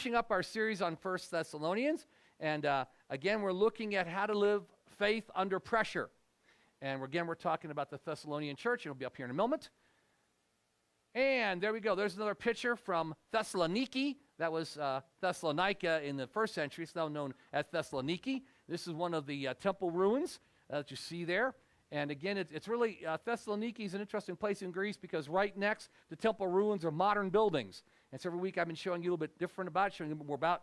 Finishing up our series on 1 Thessalonians, and again, we're looking at how to live faith under pressure. And again, we're talking about the Thessalonian church. It'll be up here in a moment. And there we go. There's another picture from Thessaloniki. That was Thessalonica in the first century. It's now known as Thessaloniki. This is one of the temple ruins that you see there. And again, it's really, Thessaloniki is an interesting place in Greece because right next to temple ruins are modern buildings. And so every week I've been showing you a little bit different about it, showing you a bit more about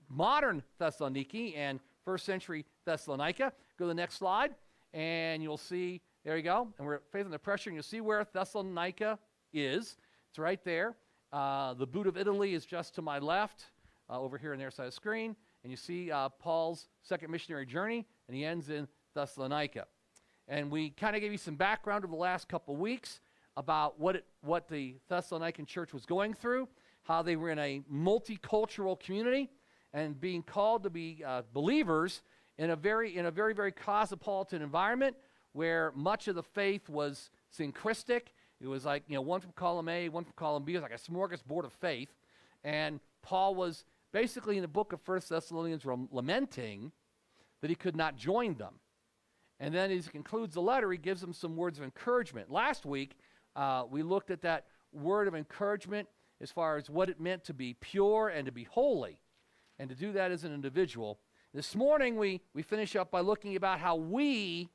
modern Thessaloniki and first century Thessalonica. Go to the next slide, and you'll see, there you go. And we're at Faith Under Pressure, and you'll see where Thessalonica is. It's right there. The boot of Italy is just to my left, over here on their side of the screen. And you see Paul's second missionary journey, and he ends in Thessalonica. And we kind of gave you some background over the last couple weeks about what the Thessalonican church was going through, how they were in a multicultural community and being called to be believers in a very, very cosmopolitan environment where much of the faith was syncretic. It was like, one from column A, one from column B. It was like a smorgasbord of faith. And Paul was basically in the book of 1 Thessalonians lamenting that he could not join them. And then as he concludes the letter, he gives them some words of encouragement. Last week, we looked at that word of encouragement as far as what it meant to be pure and to be holy, and to do that as an individual. This morning, we finish up by looking about how we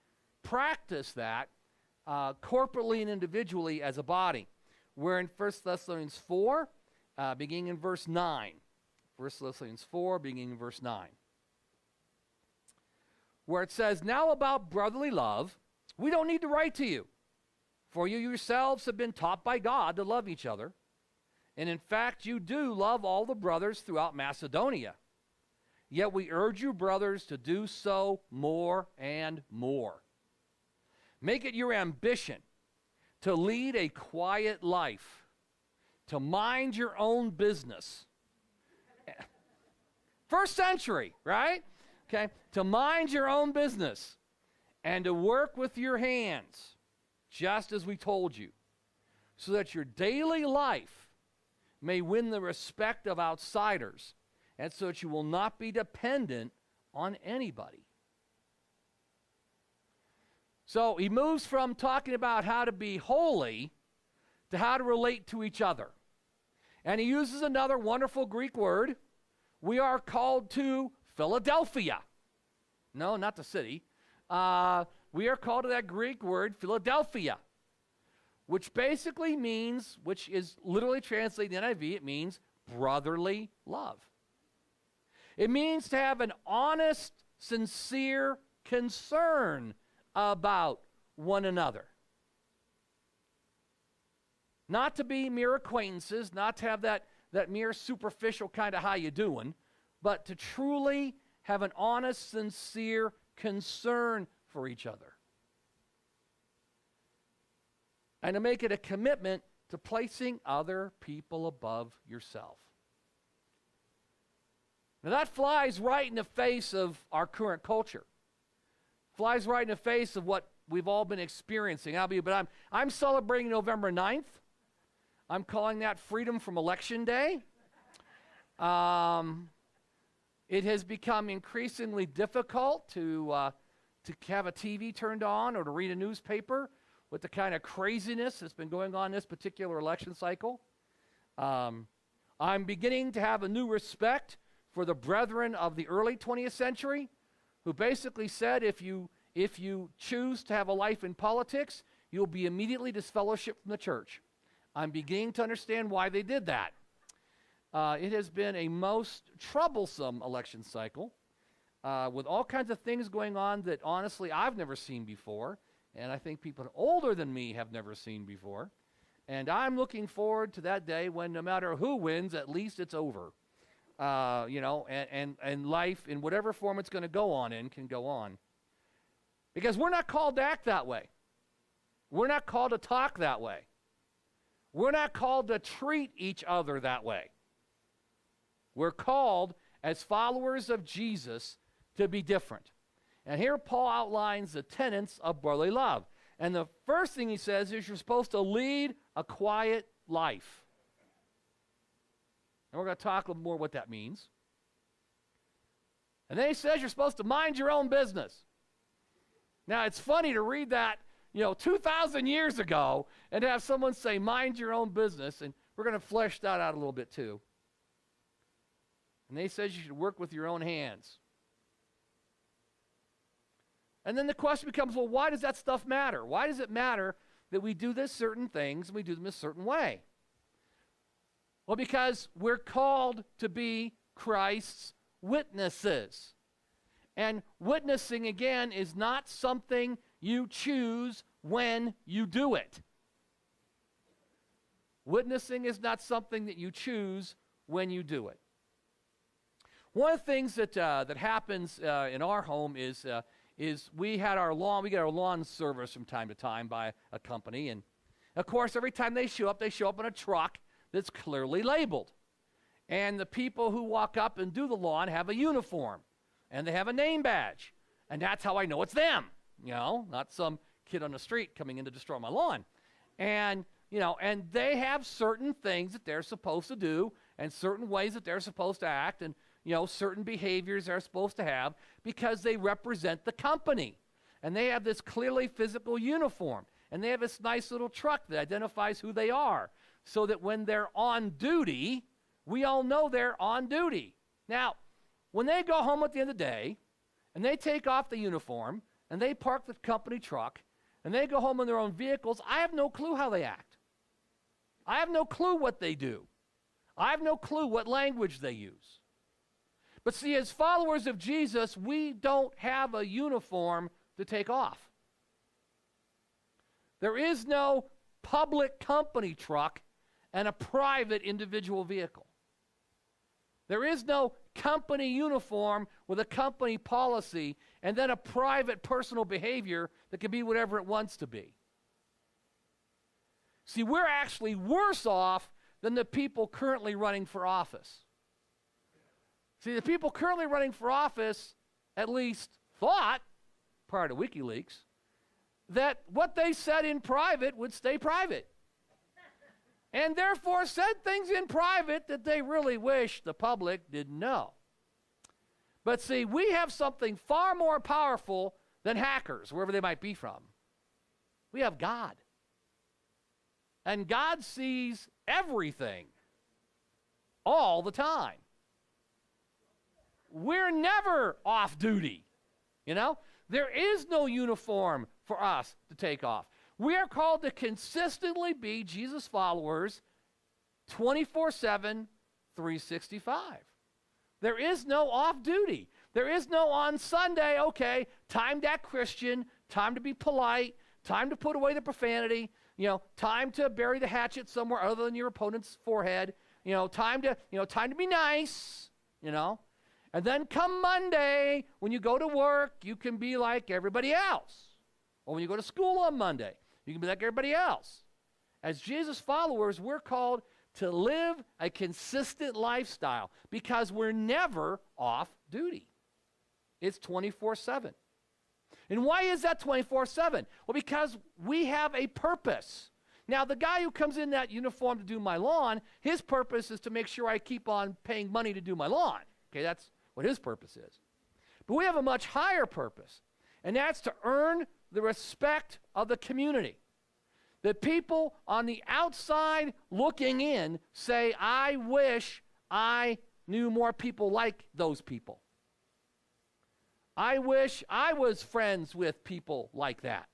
practice that corporately and individually as a body. We're in 1 Thessalonians 4, beginning in verse 9. 1 Thessalonians 4, beginning in verse 9. Where it says, "Now about brotherly love, we don't need to write to you, for you yourselves have been taught by God to love each other. And in fact, you do love all the brothers throughout Macedonia. Yet we urge you, brothers, to do so more and more. Make it your ambition to lead a quiet life, to mind your own business." First century, right? Okay, to mind your own business and to work with your hands, just as we told you, so that your daily life may win the respect of outsiders, and so that you will not be dependent on anybody. So he moves from talking about how to be holy to how to relate to each other. And he uses another wonderful Greek word. We are called to Philadelphia. No, not the city. We are called to that Greek word, Philadelphia, which basically means, which is literally translated in the NIV, it means brotherly love. It means to have an honest, sincere concern about one another. Not to be mere acquaintances, not to have that mere superficial kind of how you doing, but to truly have an honest, sincere concern for each other. And to make it a commitment to placing other people above yourself. Now that flies right in the face of our current culture. Flies right in the face of what we've all been experiencing. But I'm celebrating November 9th. I'm calling that Freedom from Election Day. It has become increasingly difficult to have a TV turned on or to read a newspaper with the kind of craziness that's been going on this particular election cycle. I'm beginning to have a new respect for the brethren of the early 20th century who basically said if you choose to have a life in politics, you'll be immediately disfellowshipped from the church. I'm beginning to understand why they did that. It has been a most troublesome election cycle with all kinds of things going on that honestly I've never seen before, and I think people older than me have never seen before. And I'm looking forward to that day when no matter who wins, at least it's over. And life in whatever form it's going to go on in can go on. Because we're not called to act that way. We're not called to talk that way. We're not called to treat each other that way. We're called, as followers of Jesus, to be different. And here Paul outlines the tenets of brotherly love. And the first thing he says is you're supposed to lead a quiet life. And we're going to talk a little more what that means. And then he says you're supposed to mind your own business. Now, it's funny to read that, 2,000 years ago and to have someone say, mind your own business. And we're going to flesh that out a little bit too. And then he says you should work with your own hands. And then the question becomes, well, why does that stuff matter? Why does it matter that we do this certain things and we do them a certain way? Well, because we're called to be Christ's witnesses. And witnessing, again, is not something you choose when you do it. Witnessing is not something that you choose when you do it. One of the things that happens in our home is we get our lawn service from time to time by a company, and of course every time they show up in a truck that's clearly labeled. And the people who walk up and do the lawn have a uniform, and they have a name badge, and that's how I know it's them, not some kid on the street coming in to destroy my lawn. And they have certain things that they're supposed to do, and certain ways that they're supposed to act, and certain behaviors they're supposed to have because they represent the company. And they have this clearly physical uniform. And they have this nice little truck that identifies who they are. So that when they're on duty, we all know they're on duty. Now, when they go home at the end of the day, and they take off the uniform, and they park the company truck, and they go home in their own vehicles, I have no clue how they act. I have no clue what they do. I have no clue what language they use. But see, as followers of Jesus, we don't have a uniform to take off. There is no public company truck and a private individual vehicle. There is no company uniform with a company policy and then a private personal behavior that can be whatever it wants to be. See, we're actually worse off than the people currently running for office. See, the people currently running for office at least thought, prior to WikiLeaks, that what they said in private would stay private. And therefore said things in private that they really wish the public didn't know. But see, we have something far more powerful than hackers, wherever they might be from. We have God. And God sees everything all the time. We're never off duty, There is no uniform for us to take off. We are called to consistently be Jesus followers 24/7, 365. There is no off duty. There is no on Sunday, okay, time to act Christian, time to be polite, time to put away the profanity, time to bury the hatchet somewhere other than your opponent's forehead, time to be nice, And then come Monday, when you go to work, you can be like everybody else. Or when you go to school on Monday, you can be like everybody else. As Jesus followers, we're called to live a consistent lifestyle because we're never off duty. It's 24/7. And why is that 24/7? Well, because we have a purpose. Now, the guy who comes in that uniform to do my lawn, his purpose is to make sure I keep on paying money to do my lawn. Okay, that's what his purpose is. But we have a much higher purpose, and that's to earn the respect of the community. The people on the outside looking in say, I wish I knew more people like those people. I wish I was friends with people like that.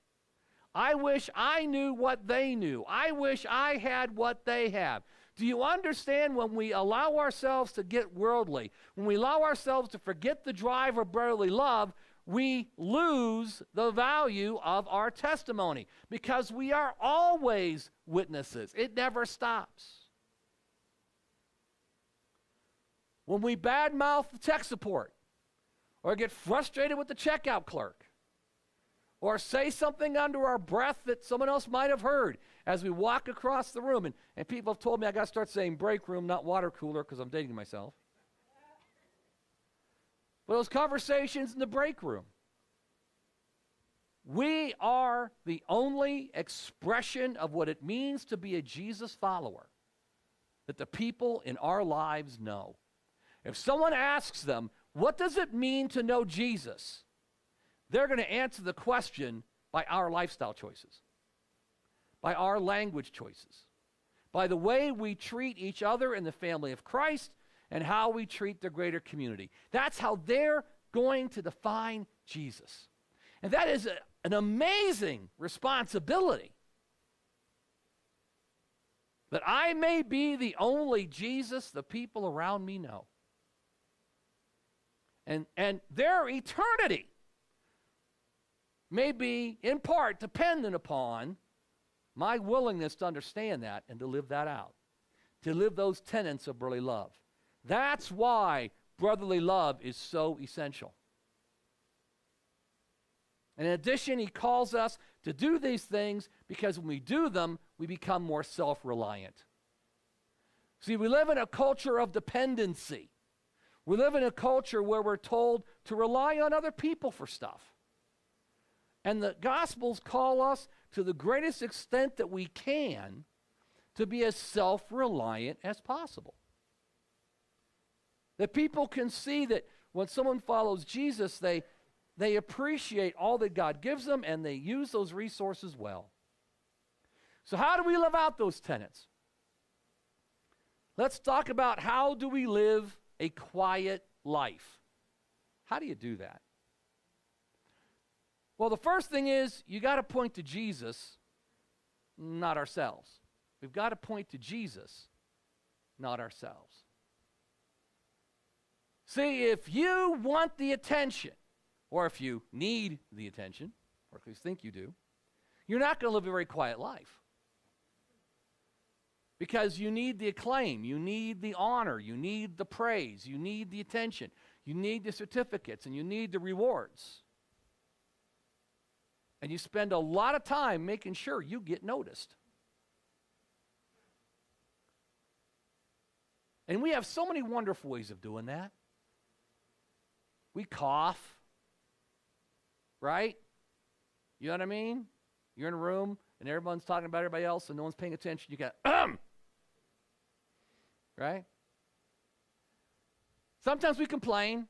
I wish I knew what they knew. I wish I had what they have. Do you understand when we allow ourselves to get worldly, when we allow ourselves to forget the drive of brotherly love, we lose the value of our testimony because we are always witnesses. It never stops. When we badmouth the tech support or get frustrated with the checkout clerk or say something under our breath that someone else might have heard as we walk across the room, and people have told me I got to start saying break room, not water cooler, because I'm dating myself. But those conversations in the break room, we are the only expression of what it means to be a Jesus follower. that the people in our lives know. If someone asks them, what does it mean to know Jesus? They're going to answer the question by our lifestyle choices, by our language choices, by the way we treat each other in the family of Christ and how we treat the greater community. That's how they're going to define Jesus. And that is an amazing responsibility. That I may be the only Jesus the people around me know. And their eternity may be, in part, dependent upon my willingness to understand that and to live that out, to live those tenets of brotherly love. That's why brotherly love is so essential. And in addition, he calls us to do these things because when we do them, we become more self-reliant. See, we live in a culture of dependency. We live in a culture where we're told to rely on other people for stuff. And the Gospels call us to the greatest extent that we can to be as self-reliant as possible. That people can see that when someone follows Jesus, they appreciate all that God gives them and they use those resources well. So how do we live out those tenets? Let's talk about how do we live a quiet life. How do you do that? Well, the first thing is you got to point to Jesus, not ourselves. We've got to point to Jesus, not ourselves. See, if you want the attention, or if you need the attention, or at least think you do, you're not going to live a very quiet life. Because you need the acclaim, you need the honor, you need the praise, you need the attention, you need the certificates, and you need the rewards. And you spend a lot of time making sure you get noticed. And we have so many wonderful ways of doing that. We cough, right? You know what I mean? You're in a room, and everyone's talking about everybody else, and no one's paying attention. You got, right? Sometimes we complain.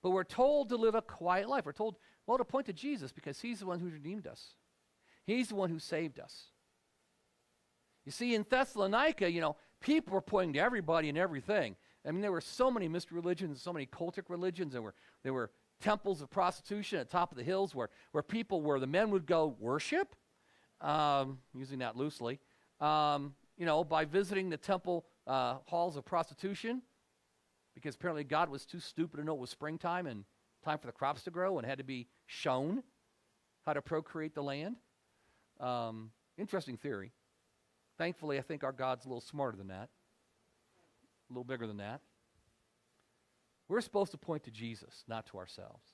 But we're told to live a quiet life. We're told, well, to point to Jesus because he's the one who redeemed us. He's the one who saved us. You see, in Thessalonica, people were pointing to everybody and everything. I mean, there were so many mystery religions, so many cultic religions. There were temples of prostitution at the top of the hills where the men would go worship, using that loosely, by visiting the temple halls of prostitution, because apparently God was too stupid to know it was springtime and time for the crops to grow and had to be shown how to procreate the land. Interesting theory. Thankfully, I think our God's a little smarter than that, a little bigger than that. We're supposed to point to Jesus, not to ourselves.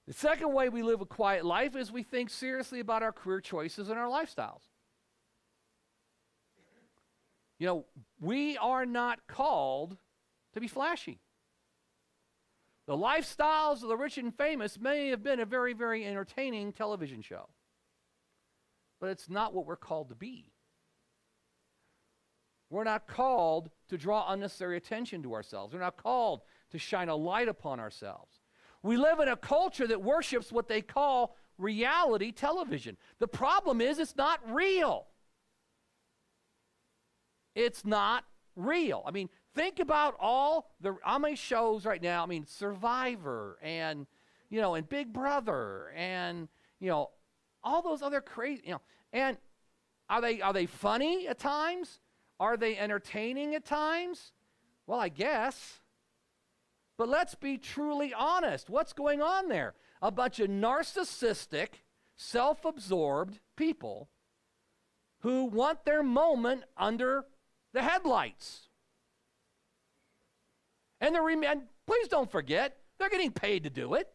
The second way we live a quiet life is we think seriously about our career choices and our lifestyles. We are not called to be flashy. The lifestyles of the rich and famous may have been a very, very entertaining television show, but it's not what we're called to be. We're not called to draw unnecessary attention to ourselves. We're not called to shine a light upon ourselves. We live in a culture that worships what they call reality television. The problem is it's not real. It's not real. I mean, think about how many shows right now, Survivor and Big Brother and, all those other crazy, and are they funny at times? Are they entertaining at times? Well, I guess. But let's be truly honest. What's going on there? A bunch of narcissistic, self-absorbed people who want their moment under the headlights. And please don't forget, they're getting paid to do it.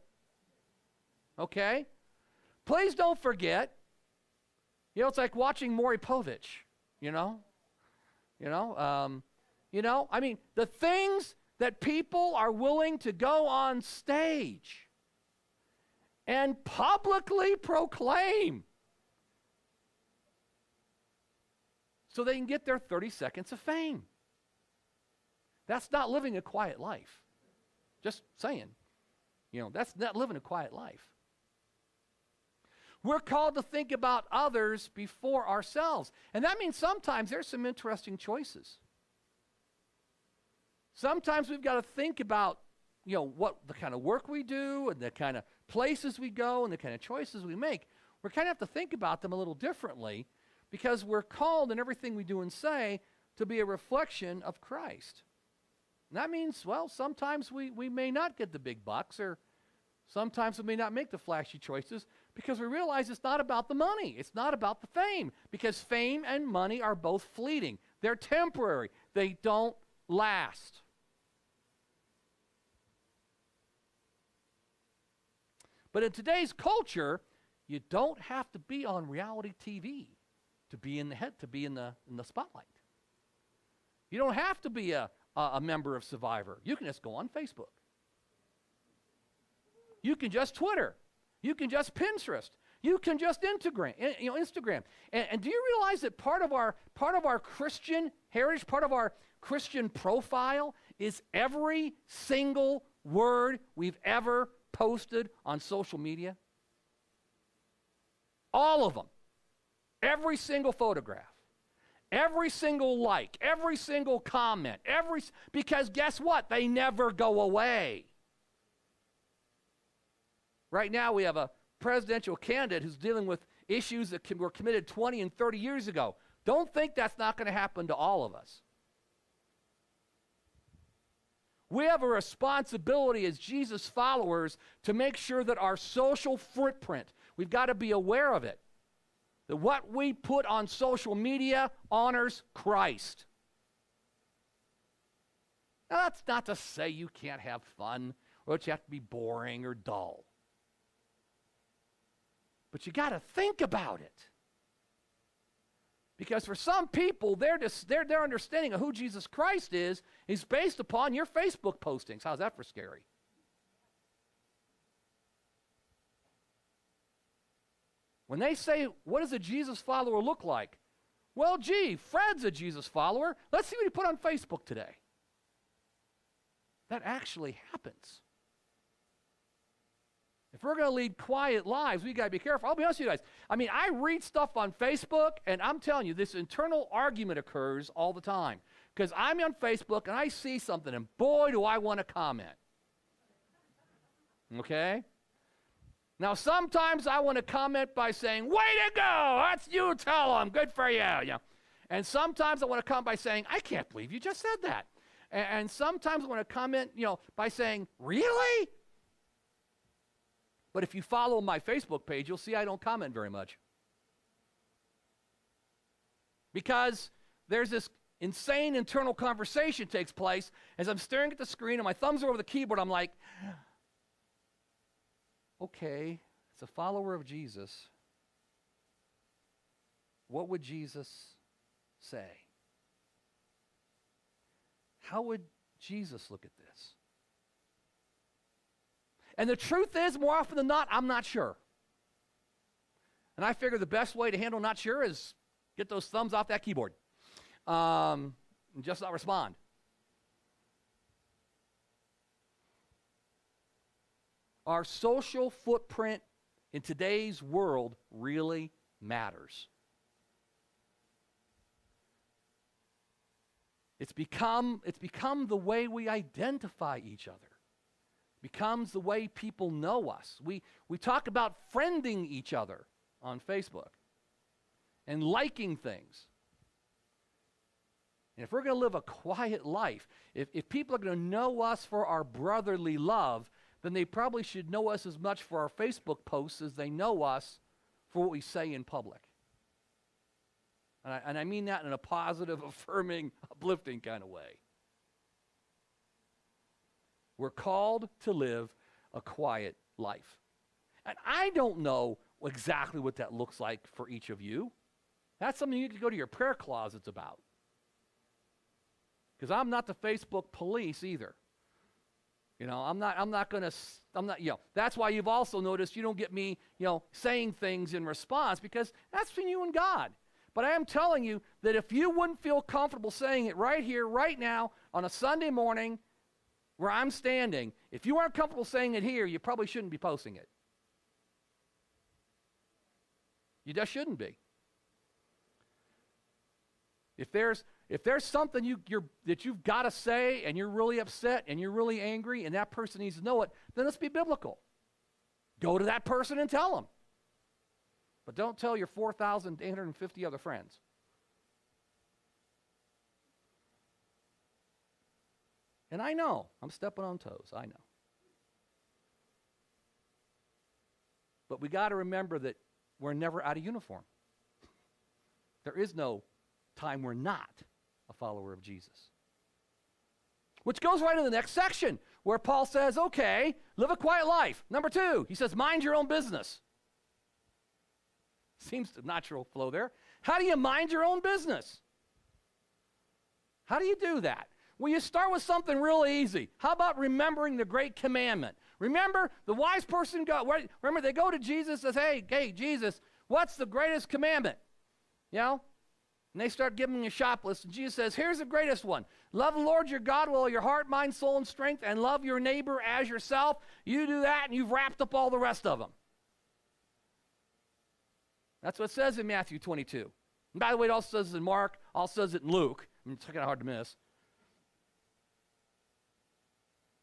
Okay? Please don't forget, it's like watching Maury Povich, the things that people are willing to go on stage and publicly proclaim so they can get their 30 seconds of fame. That's not living a quiet life. Just saying. That's not living a quiet life. We're called to think about others before ourselves. And that means sometimes there's some interesting choices. Sometimes we've got to think about, what the kind of work we do and the kind of places we go and the kind of choices we make. We kind of have to think about them a little differently because we're called in everything we do and say to be a reflection of Christ. And that means, sometimes we may not get the big bucks, or sometimes we may not make the flashy choices because we realize it's not about the money. It's not about the fame, because fame and money are both fleeting. They're temporary. They don't last. But in today's culture, you don't have to be on reality TV to be in the spotlight. You don't have to be a member of Survivor. You can just go on Facebook. You can just Twitter. You can just Pinterest. You can just Instagram. And do you realize that part of our Christian heritage, part of our Christian profile is every single word we've ever posted on social media? All of them. Every single photograph. Every single like. Every single comment. Because guess what? They never go away. Right now we have a presidential candidate who's dealing with issues that were committed 20 and 30 years ago. Don't think that's not going to happen to all of us. We have a responsibility as Jesus followers to make sure that our social footprint, we've got to be aware of it, that what we put on social media honors Christ. Now, that's not to say you can't have fun or that you have to be boring or dull. But you got to think about it. Because for some people, their understanding of who Jesus Christ is based upon your Facebook postings. How's that for scary? When they say, what does a Jesus follower look like? Well, gee, Fred's a Jesus follower. Let's see what he put on Facebook today. That actually happens. If we're going to lead quiet lives, we got to be careful. I'll be honest with you guys. I read stuff on Facebook, and I'm telling you, this internal argument occurs all the time. Because I'm on Facebook, and I see something, and boy, do I want to comment. Okay? Now, sometimes I want to comment by saying, way to go, that's you, tell them, good for you. And sometimes I want to comment by saying, I can't believe you just said that. And sometimes I want to comment, by saying, really? But if you follow my Facebook page, you'll see I don't comment very much. Because there's this insane internal conversation takes place as I'm staring at the screen and my thumbs are over the keyboard. I'm like, okay, as a follower of Jesus, what would Jesus say? How would Jesus look at this? And the truth is, more often than not, I'm not sure. And I figure the best way to handle not sure is get those thumbs off that keyboard. And just not respond. Our social footprint in today's world really matters. It's become the way we identify each other. Becomes the way people know us. We talk about friending each other on Facebook and liking things. And if we're going to live a quiet life, if people are going to know us for our brotherly love, then they probably should know us as much for our Facebook posts as they know us for what we say in public. And I mean that in a positive, affirming, uplifting kind of way. We're called to live a quiet life. And I don't know exactly what that looks like for each of you. That's something you can go to your prayer closets about. Because I'm not the Facebook police either. That's why you've also noticed you don't get me, saying things in response, because that's between you and God. But I am telling you that if you wouldn't feel comfortable saying it right here, right now, on a Sunday morning where I'm standing, if you aren't comfortable saying it here, you probably shouldn't be posting it. You just shouldn't be. If there's something that you've got to say and you're really upset and you're really angry and that person needs to know it, then let's be biblical. Go to that person and tell them. But don't tell your 4,850 other friends. And I know, I'm stepping on toes, I know. But we got to remember that we're never out of uniform. There is no time we're not a follower of Jesus. Which goes right in the next section where Paul says, okay, live a quiet life. Number 2, he says, mind your own business. Seems a natural flow there. How do you mind your own business? How do you do that? Well, you start with something really easy. How about remembering the great commandment? Remember, the wise person remember, they go to Jesus and says, hey, Jesus, what's the greatest commandment? You know? And they start giving him a shop list, and Jesus says, here's the greatest one. Love the Lord your God with all your heart, mind, soul, and strength, and love your neighbor as yourself. You do that, and you've wrapped up all the rest of them. That's what it says in Matthew 22. And by the way, it also says it in Mark, also says it in Luke. I mean, it's kind of hard to miss.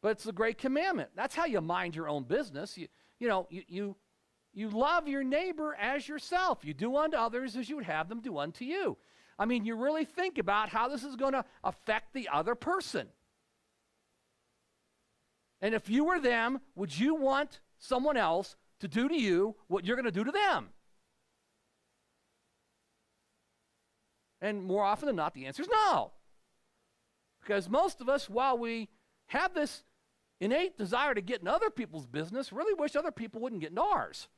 But it's the great commandment. That's how you mind your own business. You love your neighbor as yourself. You do unto others as you would have them do unto you. I mean, you really think about how this is going to affect the other person. And if you were them, would you want someone else to do to you what you're going to do to them? And more often than not, the answer is no. Because most of us, while we have this innate desire to get in other people's business, really wish other people wouldn't get in ours.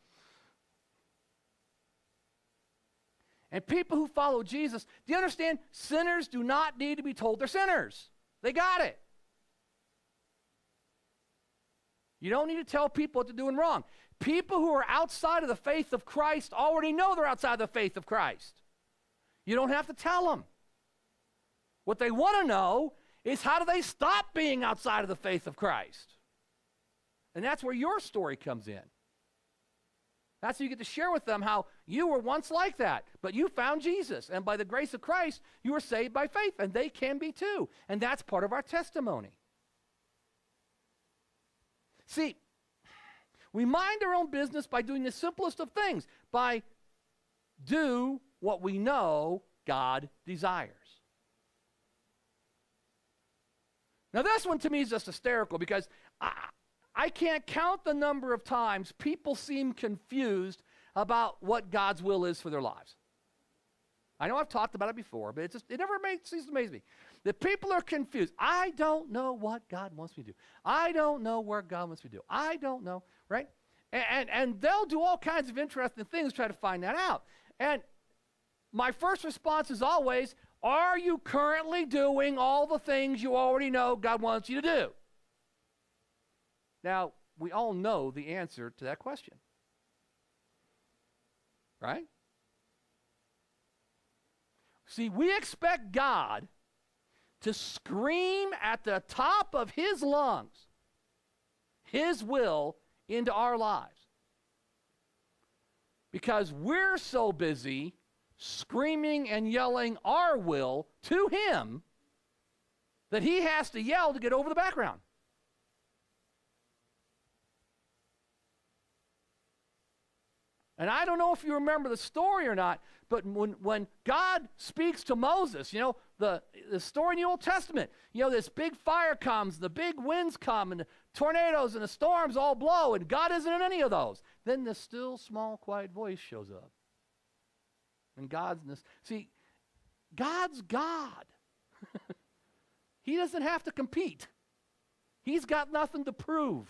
And people who follow Jesus, do you understand? Sinners do not need to be told they're sinners. They got it. You don't need to tell people what they're doing wrong. People who are outside of the faith of Christ already know they're outside of the faith of Christ. You don't have to tell them. What they want to know is how do they stop being outside of the faith of Christ? And that's where your story comes in. That's how you get to share with them how you were once like that, but you found Jesus, and by the grace of Christ, you were saved by faith, and they can be too. And that's part of our testimony. See, we mind our own business by doing the simplest of things, by do what we know God desires. Now this one to me is just hysterical because I can't count the number of times people seem confused about what God's will is for their lives. I know I've talked about it before, but it never ceases to amaze me. That people are confused. I don't know what God wants me to do. I don't know where God wants me to do. I don't know, right? And they'll do all kinds of interesting things to try to find that out. And my first response is always, are you currently doing all the things you already know God wants you to do? Now, we all know the answer to that question. Right? See, we expect God to scream at the top of his lungs his will into our lives. Because we're so busy screaming and yelling our will to him that he has to yell to get over the background. And I don't know if you remember the story or not, but when God speaks to Moses, you know, the story in the Old Testament, you know, this big fire comes, the big winds come, and the tornadoes and the storms all blow, and God isn't in any of those. Then the still, small, quiet voice shows up. And God's God. He doesn't have to compete. He's got nothing to prove.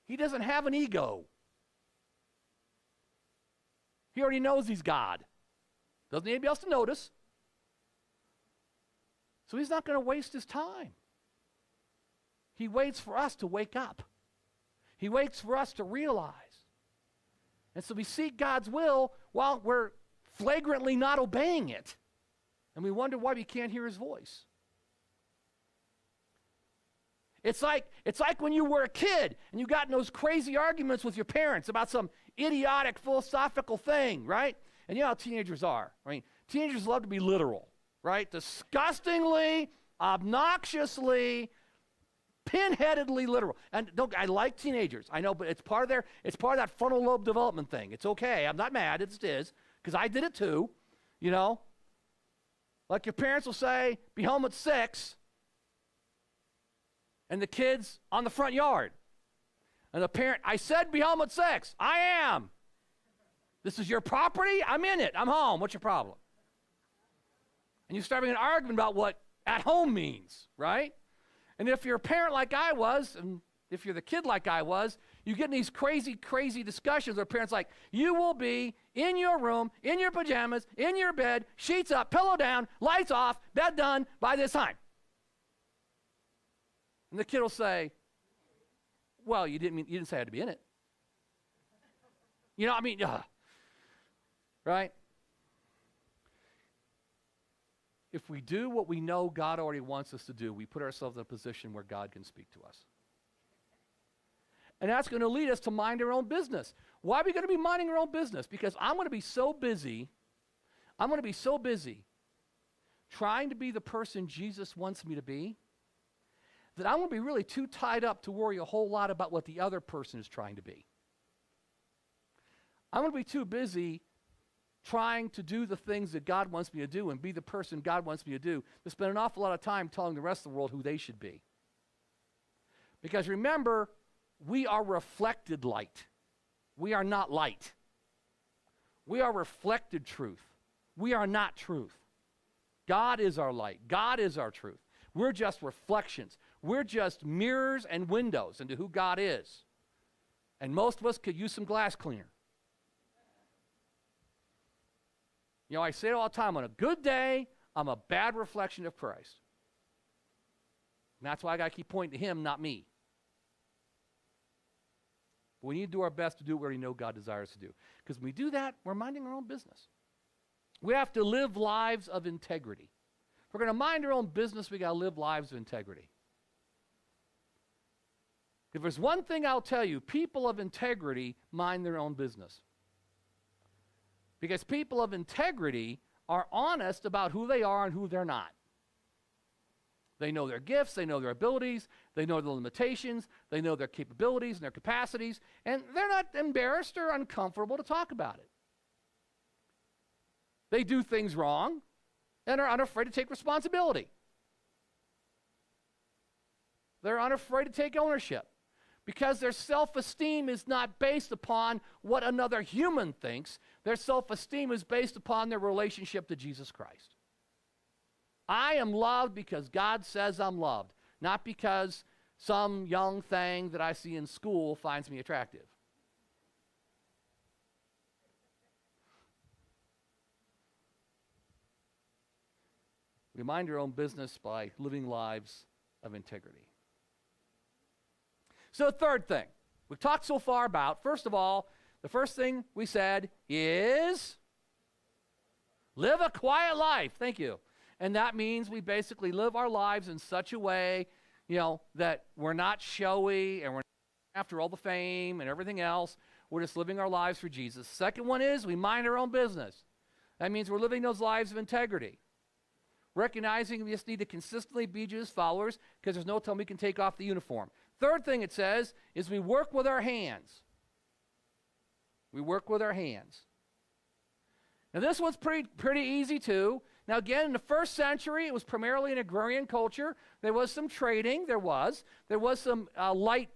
He doesn't have an ego. He already knows he's God. Doesn't need anybody else to notice. So he's not going to waste his time. He waits for us to wake up. He waits for us to realize. And so we seek God's will while we're flagrantly not obeying it. And we wonder why we can't hear his voice. It's like when you were a kid and you got in those crazy arguments with your parents about some idiotic philosophical thing, right? And you know how teenagers are. I mean, teenagers love to be literal, right? Disgustingly, obnoxiously, pinheadedly literal. And I like teenagers, I know, but it's part of that frontal lobe development thing. It's okay. I'm not mad. It is, because I did it too, you know. Like your parents will say, be home at 6, and the kid's on the front yard. And the parent, I said be home at 6. I am. This is your property? I'm in it. I'm home. What's your problem? And you start having an argument about what at home means, right? And if you're a parent like I was, and if you're the kid like I was, you get in these crazy, crazy discussions where parents like, you will be in your room, in your pajamas, in your bed, sheets up, pillow down, lights off, bed done by this time. And the kid will say, well, you didn't say I had to be in it. You know, I mean, right? If we do what we know God already wants us to do, we put ourselves in a position where God can speak to us. And that's going to lead us to mind our own business. Why are we going to be minding our own business? Because I'm going to be so busy trying to be the person Jesus wants me to be, that I'm going to be really too tied up to worry a whole lot about what the other person is trying to be. I'm going to be too busy trying to do the things that God wants me to do and be the person God wants me to do, to spend an awful lot of time telling the rest of the world who they should be. Because remember, we are reflected light. We are not light. We are reflected truth. We are not truth. God is our light. God is our truth. We're just reflections. We're just mirrors and windows into who God is. And most of us could use some glass cleaner. You know, I say it all the time, on a good day, I'm a bad reflection of Christ. And that's why I got to keep pointing to him, not me. But we need to do our best to do what we already know God desires to do. Because when we do that, we're minding our own business. We have to live lives of integrity. If we're going to mind our own business, we got to live lives of integrity. If there's one thing I'll tell you, people of integrity mind their own business. Because people of integrity are honest about who they are and who they're not. They know their gifts, they know their abilities, they know their limitations, they know their capabilities and their capacities, and they're not embarrassed or uncomfortable to talk about it. They do things wrong and are unafraid to take responsibility. They're unafraid to take ownership. Because their self-esteem is not based upon what another human thinks. Their self-esteem is based upon their relationship to Jesus Christ. I am loved because God says I'm loved, not because some young thing that I see in school finds me attractive. We mind our own business by living lives of integrity. So third thing, we've talked so far about, first of all, the first thing we said is live a quiet life. Thank you. And that means we basically live our lives in such a way, you know, that we're not showy and we're not after all the fame and everything else. We're just living our lives for Jesus. Second one is we mind our own business. That means we're living those lives of integrity. Recognizing we just need to consistently be Jesus followers because there's no time we can take off the uniform. Third thing it says is we work with our hands. We work with our hands. Now this one's pretty easy too. Now again, in the first century, it was primarily an agrarian culture. There was some trading, there was some light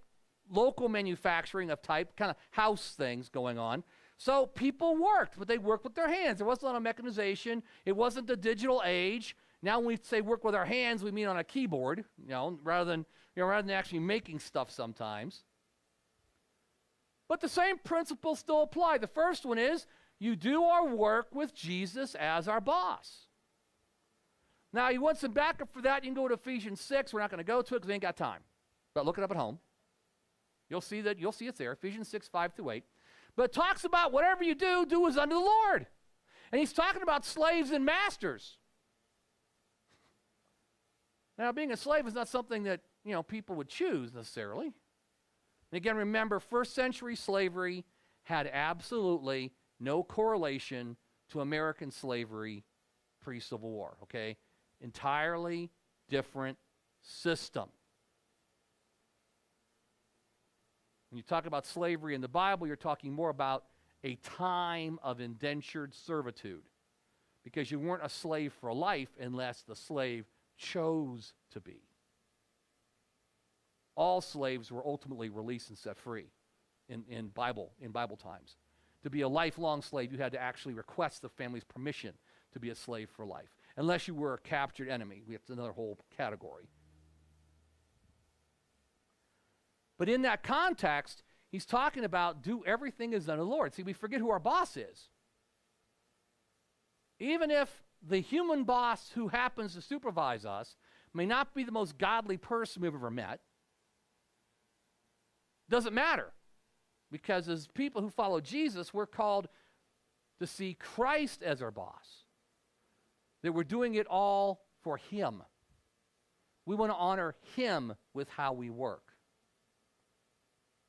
local manufacturing of type, kind of house things going on. So people worked, but they worked with their hands. There wasn't a lot of mechanization. It wasn't the digital age. Now when we say work with our hands, we mean on a keyboard, rather than actually making stuff sometimes. But the same principles still apply. The first one is you do our work with Jesus as our boss. Now, you want some backup for that, you can go to Ephesians 6. We're not going to go to it because we ain't got time. But look it up at home. You'll see it's there, Ephesians 6, 5-8. But it talks about whatever you do, do as unto the Lord. And he's talking about slaves and masters. Now, being a slave is not something that, people would choose necessarily. And again, remember, first century slavery had absolutely no correlation to American slavery pre-Civil War, okay? Entirely different system. When you talk about slavery in the Bible, you're talking more about a time of indentured servitude, because you weren't a slave for life unless the slave chose to be. All slaves were ultimately released and set free in Bible times. To be a lifelong slave, you had to actually request the family's permission to be a slave for life, unless you were a captured enemy. That's another whole category. But in that context, he's talking about do everything as unto the Lord. See, we forget who our boss is. Even if the human boss who happens to supervise us may not be the most godly person we've ever met, doesn't matter. Because as people who follow Jesus, we're called to see Christ as our boss. That we're doing it all for him. We want to honor him with how we work.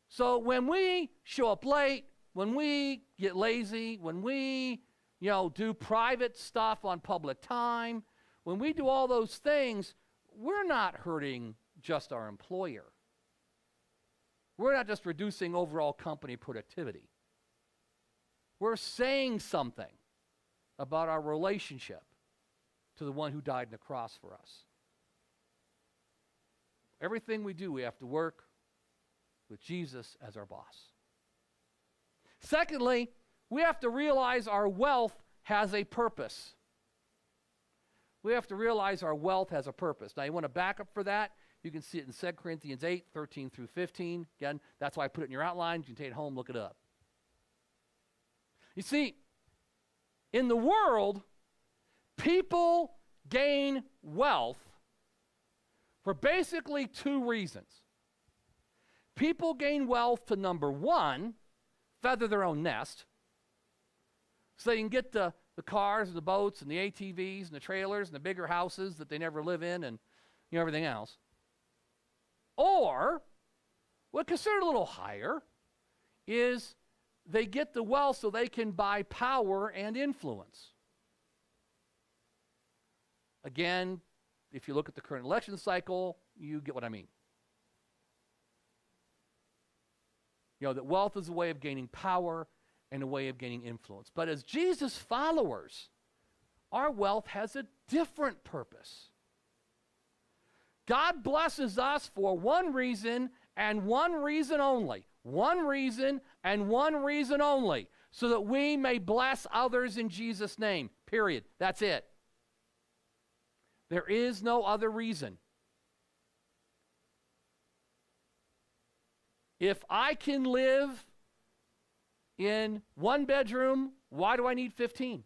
So when we show up late, when we get lazy, when we, do private stuff on public time, when we do all those things, we're not hurting just our employer. We're not just reducing overall company productivity. We're saying something about our relationship to the one who died on the cross for us. Everything we do, we have to work with Jesus as our boss. Secondly, we have to realize our wealth has a purpose. We have to realize our wealth has a purpose. Now, you want to back up for that? You can see it in 2 Corinthians 8, 13 through 15. Again, that's why I put it in your outline. You can take it home, look it up. You see, in the world, people gain wealth for basically two reasons. People gain wealth to, number one, feather their own nest, so they can get the cars and the boats and the ATVs and the trailers and the bigger houses that they never live in and everything else. Or, what considered a little higher, is they get the wealth so they can buy power and influence. Again, if you look at the current election cycle, you get what I mean. That wealth is a way of gaining power and a way of gaining influence. But as Jesus followers, our wealth has a different purpose. God blesses us for one reason and one reason only. One reason and one reason only. So that we may bless others in Jesus' name. Period. That's it. There is no other reason. If I can live in one bedroom, why do I need 15?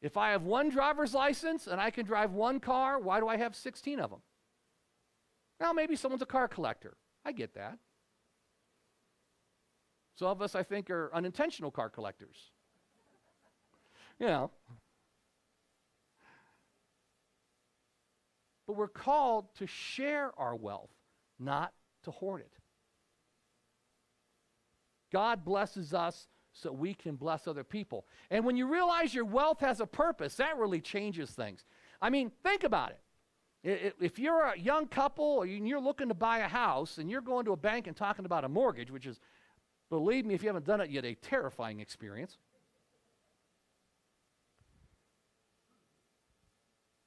If I have one driver's license and I can drive one car, why do I have 16 of them? Now, maybe someone's a car collector. I get that. Some of us, I think, are unintentional car collectors. But we're called to share our wealth, not to hoard it. God blesses us so we can bless other people. And when you realize your wealth has a purpose, that really changes things. I mean, think about it. If you're a young couple or you're looking to buy a house and you're going to a bank and talking about a mortgage, which is, believe me, if you haven't done it yet, a terrifying experience.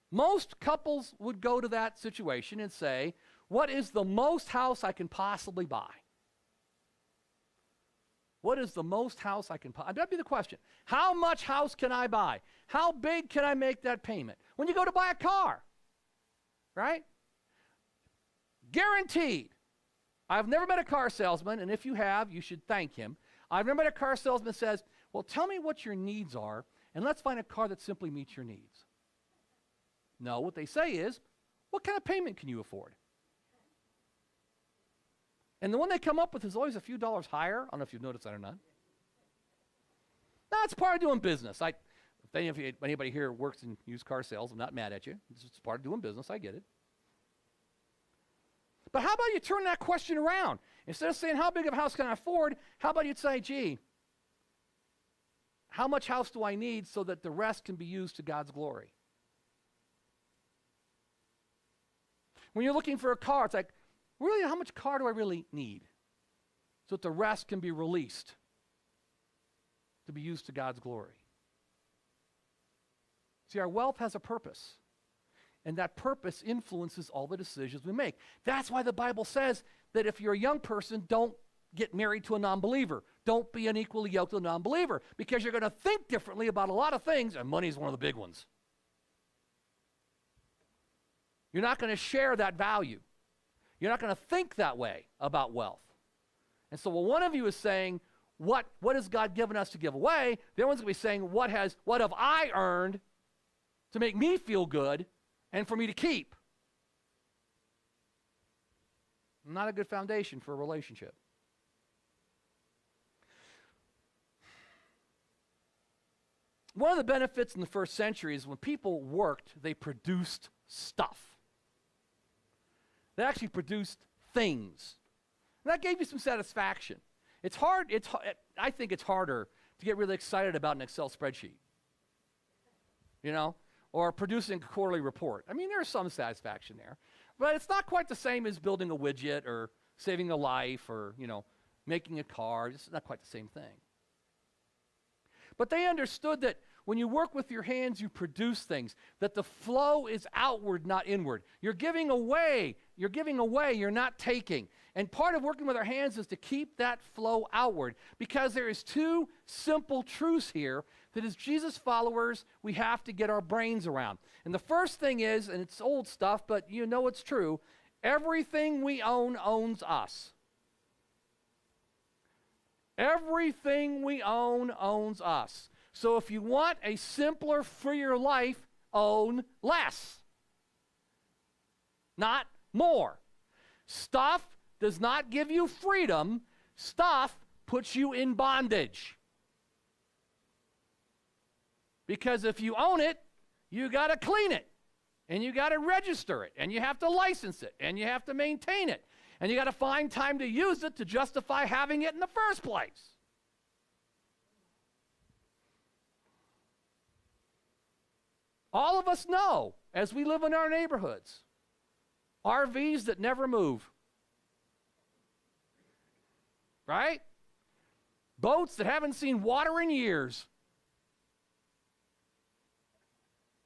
Most couples would go to that situation and say, what is the most house I can possibly buy? What is the most house I can buy? That'd be the question. How much house can I buy? How big can I make that payment? When you go to buy a car, right? Guaranteed. I've never met a car salesman, and if you have, you should thank him. I've never met a car salesman that says, well, tell me what your needs are, and let's find a car that simply meets your needs. No, what they say is, what kind of payment can you afford? And the one they come up with is always a few dollars higher. I don't know if you've noticed that or not. That's part of doing business. If anybody here works in used car sales, I'm not mad at you. It's just part of doing business. I get it. But how about you turn that question around? Instead of saying, how big of a house can I afford, how about you say, gee, how much house do I need so that the rest can be used to God's glory? When you're looking for a car, it's like, really, how much car do I really need so that the rest can be released to be used to God's glory? See, our wealth has a purpose, and that purpose influences all the decisions we make. That's why the Bible says that if you're a young person, don't get married to a non-believer. Don't be unequally yoked to a non-believer, because you're going to think differently about a lot of things, and money is one of the big ones. You're not going to share that value. You're not going to think that way about wealth. And so one of you is saying, what has God given us to give away? The other one's going to be saying, what have I earned to make me feel good and for me to keep? Not a good foundation for a relationship. One of the benefits in the first century is when people worked, they produced stuff. They actually produced things. And that gave you some satisfaction. It's hard, I think it's harder to get really excited about an Excel spreadsheet, or producing a quarterly report. I mean, there's some satisfaction there, but it's not quite the same as building a widget or saving a life or, making a car. It's not quite the same thing. But they understood that when you work with your hands, you produce things, that the flow is outward, not inward. You're giving away, you're not taking. And part of working with our hands is to keep that flow outward, because there is two simple truths here that as Jesus followers, we have to get our brains around. And the first thing is, and it's old stuff, but it's true, everything we own owns us. Everything we own owns us. So if you want a simpler, freer life, own less, not more. Stuff does not give you freedom. Stuff puts you in bondage. Because if you own it, you got to clean it, and you got to register it, and you have to license it, and you have to maintain it, and you got to find time to use it to justify having it in the first place. All of us know, as we live in our neighborhoods, RVs that never move. Right? Boats that haven't seen water in years.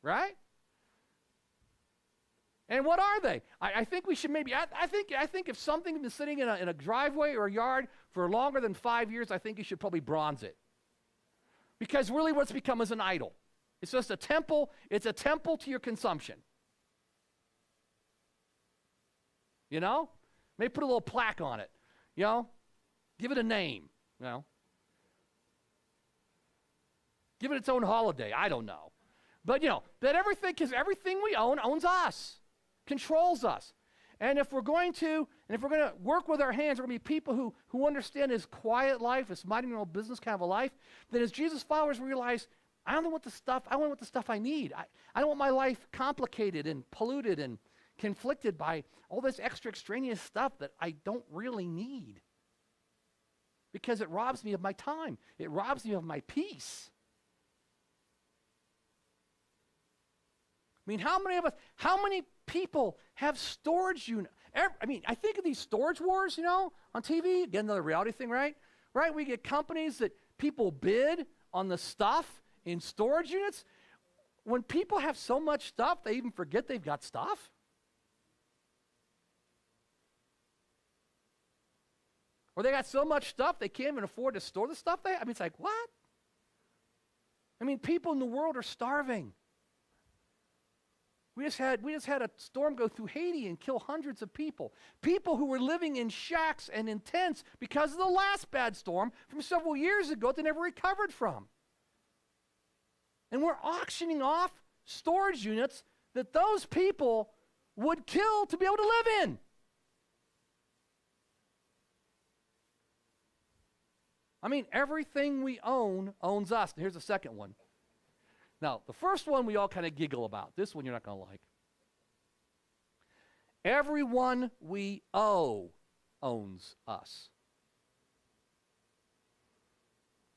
Right? And what are they? I think we should maybe, I think if something's been sitting in a driveway or a yard for longer than 5 years, I think you should probably bronze it. Because really what's become is an idol. It's just a temple. It's a temple to your consumption. Maybe put a little plaque on it. Give it a name. Give it its own holiday. I don't know. But that everything we own owns us, controls us. And if we're going to work with our hands, we're going to be people who understand this quiet life, this minding your own business kind of a life, then as Jesus followers realize, I want the stuff I need. I don't want my life complicated and polluted and conflicted by all this extra extraneous stuff that I don't really need. Because it robs me of my time. It robs me of my peace. I mean, how many people have storage units? I think of these storage wars, on TV. Again, another reality thing, right? Right? We get companies that people bid on the stuff in storage units. When people have so much stuff, they even forget they've got stuff. Or they got so much stuff, they can't even afford to store the stuff they have. It's like, what? People in the world are starving. We just had a storm go through Haiti and kill hundreds of people. People who were living in shacks and in tents because of the last bad storm from several years ago that they never recovered from. And we're auctioning off storage units that those people would kill to be able to live in. I mean, everything we own owns us. And here's the second one. Now, the first one we all kind of giggle about. This one you're not going to like. Everyone we owe owns us.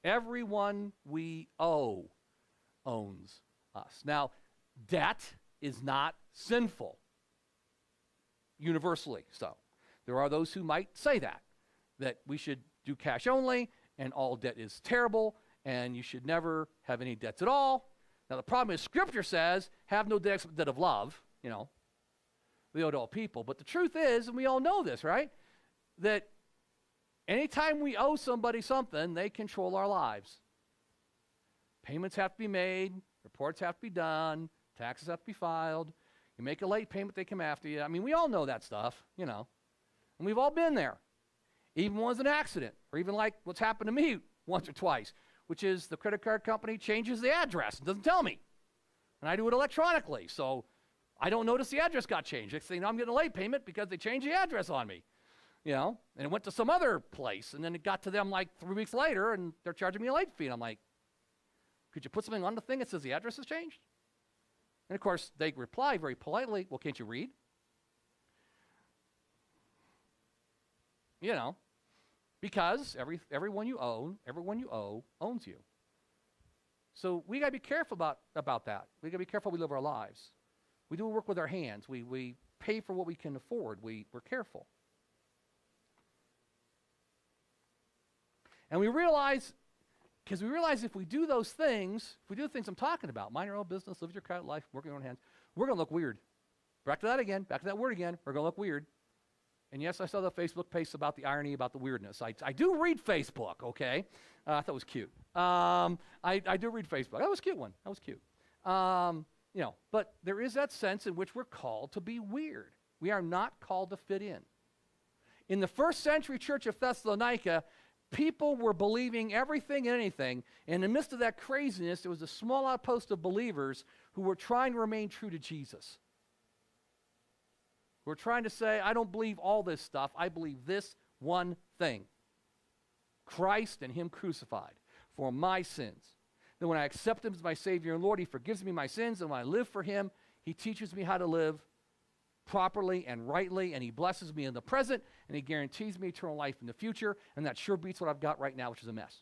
Everyone we owe owns us. Now, debt is not sinful, universally so. There are those who might say that we should do cash only, and all debt is terrible, and you should never have any debts at all. Now, the problem is Scripture says, have no debt except debt of love, we owe to all people. But the truth is, and we all know this, right, that anytime we owe somebody something, they control our lives. Payments have to be made, reports have to be done, taxes have to be filed. You make a late payment, they come after you. I mean, we all know that stuff, and we've all been there. Even when it's an accident, or even like what's happened to me once or twice, which is the credit card company changes the address and doesn't tell me. And I do it electronically, so I don't notice the address got changed. Next thing you know, I'm getting a late payment because they changed the address on me, and it went to some other place, and then it got to them like 3 weeks later, and they're charging me a late fee. And I'm like, could you put something on the thing that says the address has changed? And of course, they reply very politely, well, can't you read? Because everyone you owe owns you. So we got to be careful about that. We got to be careful we live our lives. We do work with our hands. We pay for what we can afford. We're careful. And we realize, because if we do those things, if we do the things I'm talking about, mind your own business, live your quiet life, work your own hands, we're going to look weird. Back to that word again, we're going to look weird. And yes, I saw the Facebook post about the irony about the weirdness. I do read Facebook, okay? I thought it was cute. I do read Facebook. That was a cute one. That was cute. But there is that sense in which we're called to be weird. We are not called to fit in. In the first century church of Thessalonica, people were believing everything and anything. In the midst of that craziness, there was a small outpost of believers who were trying to remain true to Jesus. We're trying to say, I don't believe all this stuff. I believe this one thing. Christ and Him crucified for my sins. Then when I accept Him as my Savior and Lord, He forgives me my sins. And when I live for Him, He teaches me how to live properly and rightly. And He blesses me in the present. And He guarantees me eternal life in the future. And that sure beats what I've got right now, which is a mess.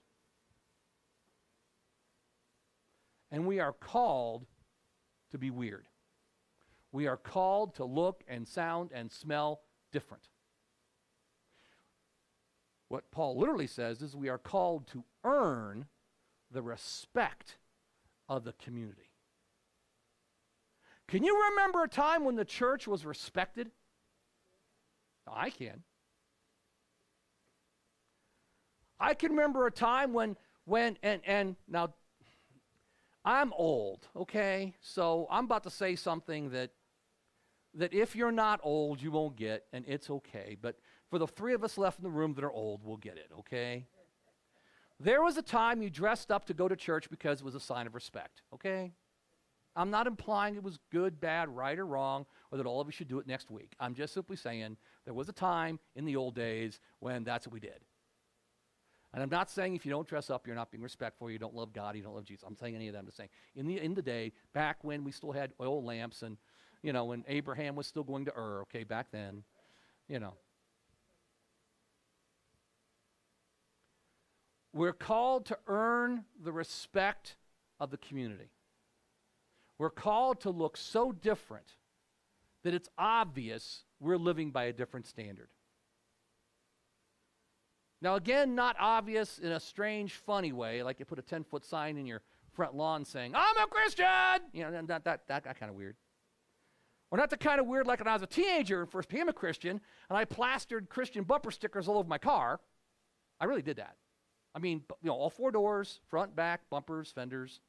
And we are called to be weird. We are called to look and sound and smell different. What Paul literally says is we are called to earn the respect of the community. Can you remember a time when the church was respected? I can. I can remember a time when now I'm old, okay? So I'm about to say something that if you're not old, you won't get, and it's okay. But for the three of us left in the room that are old, we'll get it, okay? There was a time you dressed up to go to church because it was a sign of respect, okay? I'm not implying it was good, bad, right, or wrong, or that all of you should do it next week. I'm just simply saying there was a time in the old days when that's what we did. And I'm not saying if you don't dress up, you're not being respectful, you don't love God, you don't love Jesus. I'm saying any of that. I'm just saying in the day, back when we still had oil lamps and, when Abraham was still going to Ur, okay, back then, We're called to earn the respect of the community. We're called to look so different that it's obvious we're living by a different standard. Now, again, not obvious in a strange, funny way, like you put a 10-foot sign in your front lawn saying, I'm a Christian! That kind of weird. Or not the kind of weird like when I was a teenager and first became a Christian, and I plastered Christian bumper stickers all over my car. I really did that. I mean, all four doors, front, back, bumpers, fenders,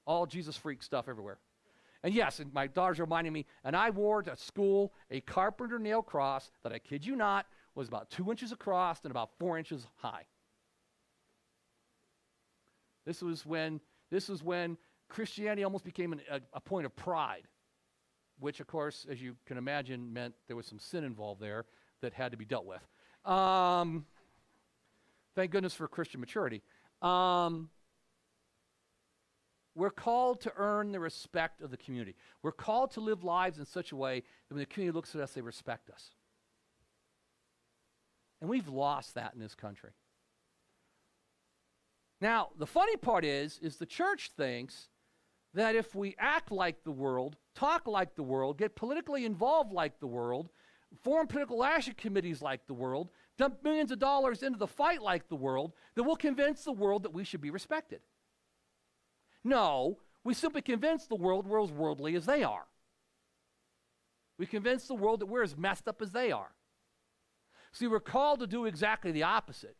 all Jesus freak stuff everywhere. And yes, and my daughters reminding me, and I wore to school a carpenter nail cross that, I kid you not, was about 2 inches across and about 4 inches high. This was when Christianity almost became a point of pride, which, of course, as you can imagine, meant there was some sin involved there that had to be dealt with. Thank goodness for Christian maturity. We're called to earn the respect of the community. We're called to live lives in such a way that when the community looks at us, they respect us. And we've lost that in this country. Now, the funny part is the church thinks that if we act like the world, talk like the world, get politically involved like the world, form political action committees like the world, dump millions of dollars into the fight like the world, then we'll convince the world that we should be respected. No, we simply convince the world we're as worldly as they are. We convince the world that we're as messed up as they are. See, we're called to do exactly the opposite.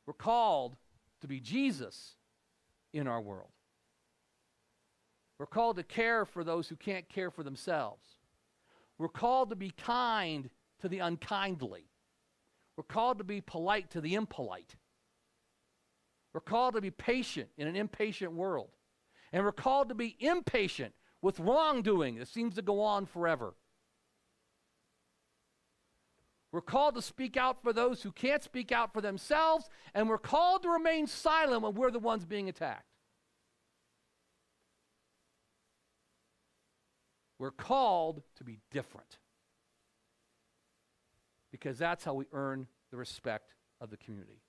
We're called to be Jesus in our world. We're called to care for those who can't care for themselves. We're called to be kind to the unkindly. We're called to be polite to the impolite. We're called to be patient in an impatient world. And we're called to be impatient with wrongdoing that seems to go on forever. We're called to speak out for those who can't speak out for themselves, and we're called to remain silent when we're the ones being attacked. We're called to be different, because that's how we earn the respect of the community.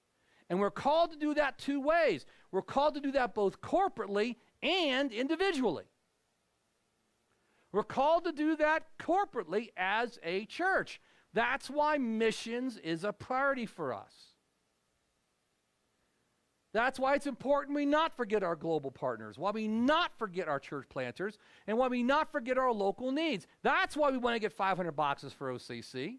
And we're called to do that two ways. We're called to do that both corporately and individually. We're called to do that corporately as a church. That's why missions is a priority for us. That's why it's important we not forget our global partners, why we not forget our church planters, and why we not forget our local needs. That's why we want to get 500 boxes for OCC.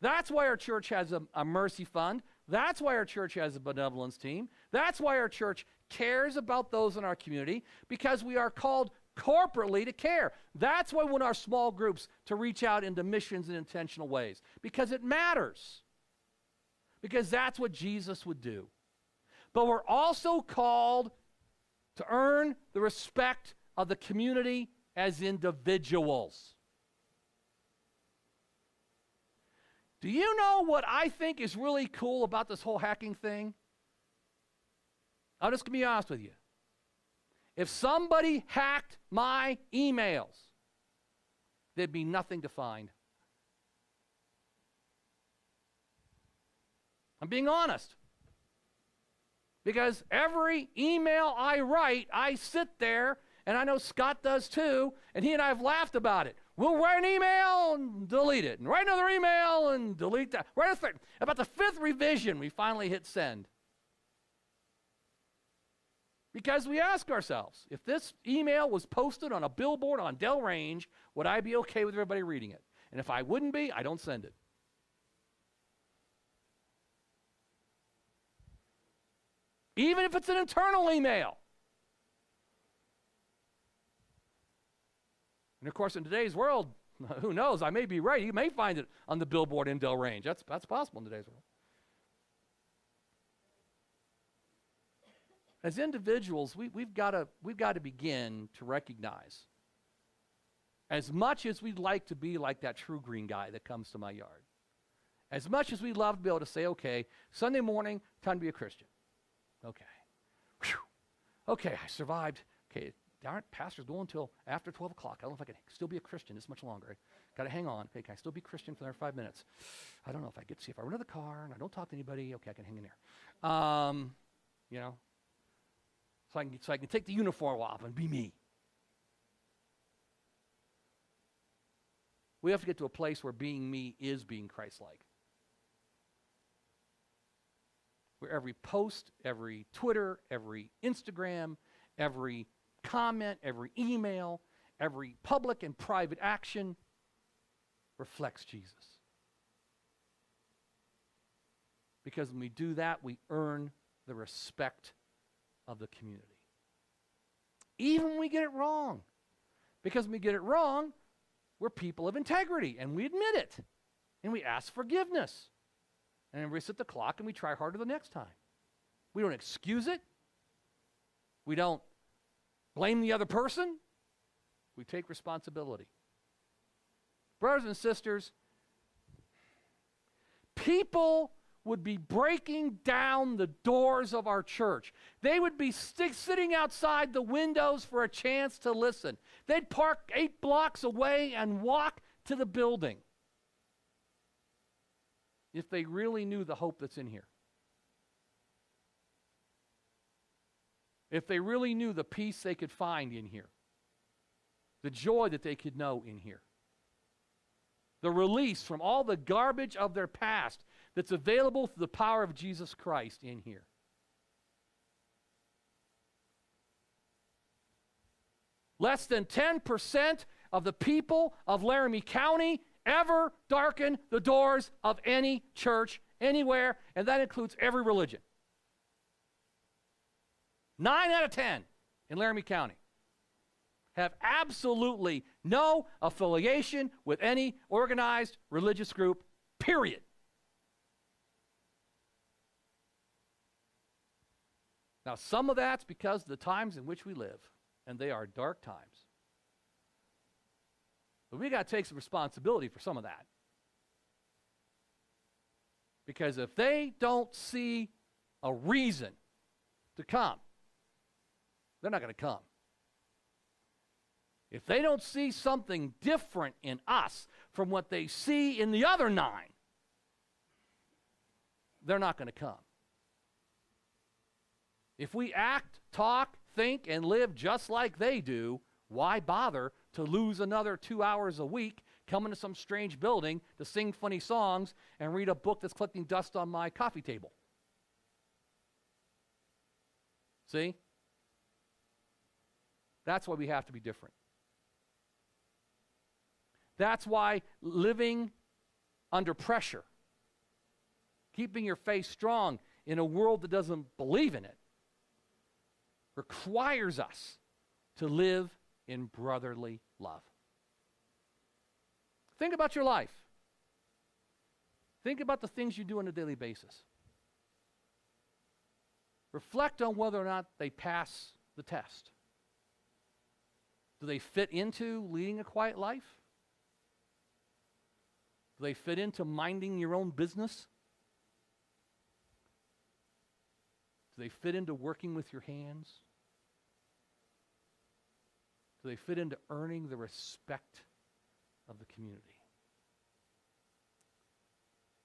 That's why our church has a mercy fund. That's why our church has a benevolence team. That's why our church cares about those in our community, because we are called corporately to care. That's why we want our small groups to reach out into missions in intentional ways, because it matters. Because that's what Jesus would do. But we're also called to earn the respect of the community as individuals. Do you know what I think is really cool about this whole hacking thing? I'm just going to be honest with you. If somebody hacked my emails, there'd be nothing to find. I'm being honest. Because every email I write, I sit there, and I know Scott does too, and he and I have laughed about it. We'll write an email and delete it, and write another email and delete that. Write a third. About the fifth revision, we finally hit send. Because we ask ourselves, if this email was posted on a billboard on Del Range, would I be okay with everybody reading it? And if I wouldn't be, I don't send it. Even if it's an internal email. And of course, in today's world, who knows? I may be right. You may find it on the billboard in Del Range. That's possible in today's world. As individuals, we've got to begin to recognize, as much as we'd like to be like that True Green guy that comes to my yard, as much as we'd love to be able to say, okay, Sunday morning, time to be a Christian. Okay. Whew. Okay, I survived. Okay, darn it, pastor's going until after 12 o'clock. I don't know if I can still be a Christian this much longer. Got to hang on. Okay, can I still be Christian for another 5 minutes? I don't know if I get to see if I run to the car and I don't talk to anybody. Okay, I can hang in there. You know, so I can take the uniform off and be me. We have to get to a place where being me is being Christ-like. Where every post, every Twitter, every Instagram, every comment, every email, every public and private action reflects Jesus. Because when we do that, we earn the respect of the community. Even when we get it wrong. Because when we get it wrong, we're people of integrity, and we admit it, and we ask forgiveness. And we reset the clock and we try harder the next time. We don't excuse it. We don't blame the other person. We take responsibility. Brothers and sisters, people would be breaking down the doors of our church. They would be sitting outside the windows for a chance to listen. They'd park 8 blocks away and walk to the building if they really knew the hope that's in here. If they really knew the peace they could find in here. The joy that they could know in here. The release from all the garbage of their past that's available through the power of Jesus Christ in here. Less than 10% of the people of Laramie County ever darken the doors of any church anywhere, and that includes every religion. 9 out of 10 in Laramie County have absolutely no affiliation with any organized religious group, period. Now, some of that's because of the times in which we live, and they are dark times. But we got to take some responsibility for some of that. Because if they don't see a reason to come, they're not going to come. If they don't see something different in us from what they see in the other 9, they're not going to come. If we act, talk, think, and live just like they do, why bother to lose another 2 hours a week coming to some strange building to sing funny songs and read a book that's collecting dust on my coffee table? See? That's why we have to be different. That's why living under pressure, keeping your faith strong in a world that doesn't believe in it, requires us to live in brotherly love. Think about your life. Think about the things you do on a daily basis. Reflect on whether or not they pass the test. Do they fit into leading a quiet life? Do they fit into minding your own business? Do they fit into working with your hands? Do they fit into earning the respect of the community?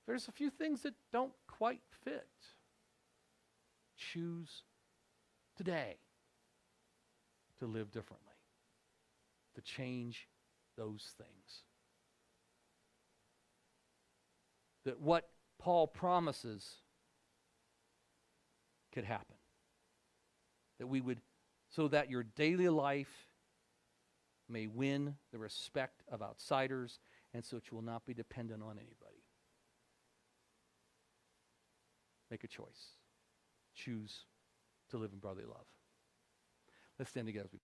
There's a few things that don't quite fit. Choose today to live differently, to change those things. That what Paul promises could happen. That we would, so that your daily life may win the respect of outsiders, and so that you will not be dependent on anybody. Make a choice. Choose to live in brotherly love. Let's stand together as we